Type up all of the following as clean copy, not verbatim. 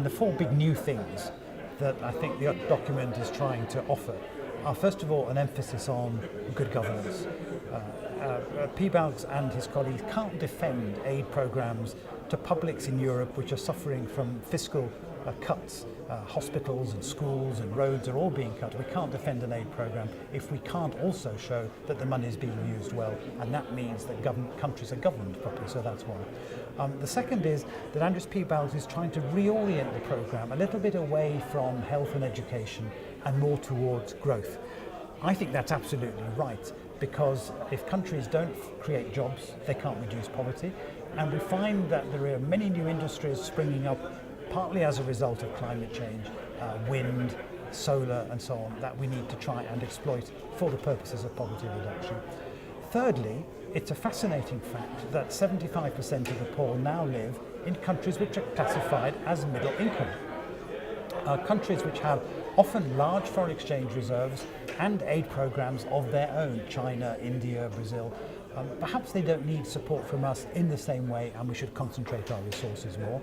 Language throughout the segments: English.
The four big new things that I think the document is trying to offer are, first of all, an emphasis on good governance. Piebalgs and his colleagues can't defend aid programs to publics in Europe which are suffering from fiscal cuts. Hospitals and schools and roads are all being cut. We can't defend an aid program if we can't also show that the money is being used well, and that means that countries are governed properly, so that's one. The second is that Andris Piebalgs is trying to reorient the program a little bit away from health and education and more towards growth. I think that's absolutely right, because if countries don't create jobs, they can't reduce poverty, and we find that there are many new industries springing up partly as a result of climate change, wind, solar and so on, that we need to try and exploit for the purposes of poverty reduction. Thirdly, it's a fascinating fact that 75% of the poor now live in countries which are classified as middle income. Countries which have often large foreign exchange reserves and aid programs of their own, China, India, Brazil. Perhaps they don't need support from us in the same way, and we should concentrate our resources more.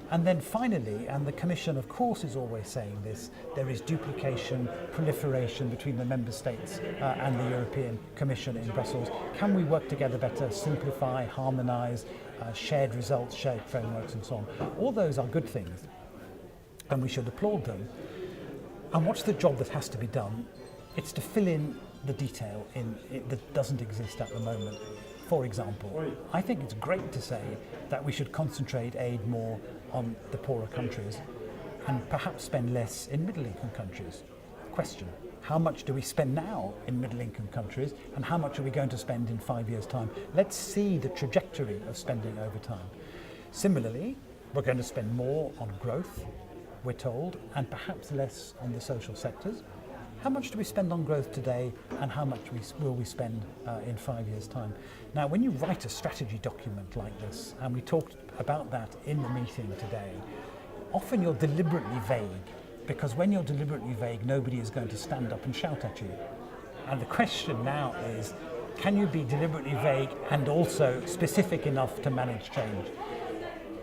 And then finally, and the Commission of course is always saying this, there is duplication, proliferation between the Member States and the European Commission in Brussels. Can we work together better, simplify, harmonise, shared results, shared frameworks and so on? All those are good things, and we should applaud them. And what's the job that has to be done? It's to fill in the detail that doesn't exist at the moment. For example, I think it's great to say that we should concentrate aid more on the poorer countries and perhaps spend less in middle-income countries. Question, how much do we spend now in middle-income countries, and how much are we going to spend in 5 years' time? Let's see the trajectory of spending over time. Similarly, we're going to spend more on growth, we're told, and perhaps less on the social sectors. How much do we spend on growth today, and how much will we spend in 5 years' time? Now, when you write a strategy document like this, and we talked about that in the meeting today, often you're deliberately vague, because when you're deliberately vague, nobody is going to stand up and shout at you. And the question now is, can you be deliberately vague and also specific enough to manage change?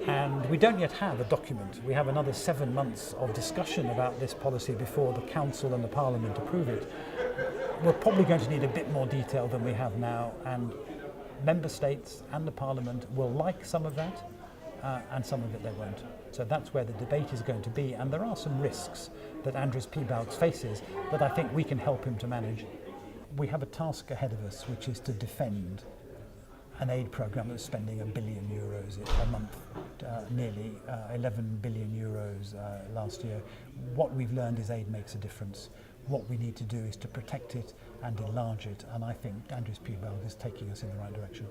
And we don't yet have a document. We have another 7 months of discussion about this policy before the Council and the Parliament approve it. We're probably going to need a bit more detail than we have now, and Member States and the Parliament will like some of that, and some of it they won't. So that's where the debate is going to be, and there are some risks that Andris Piebalgs faces that I think we can help him to manage. We have a task ahead of us, which is to defend an aid programme that's spending €1 billion a month, nearly 11 billion euros last year. What we've learned is aid makes a difference. What we need to do is to protect it and enlarge it, and I think Andris Piebalgs is taking us in the right direction.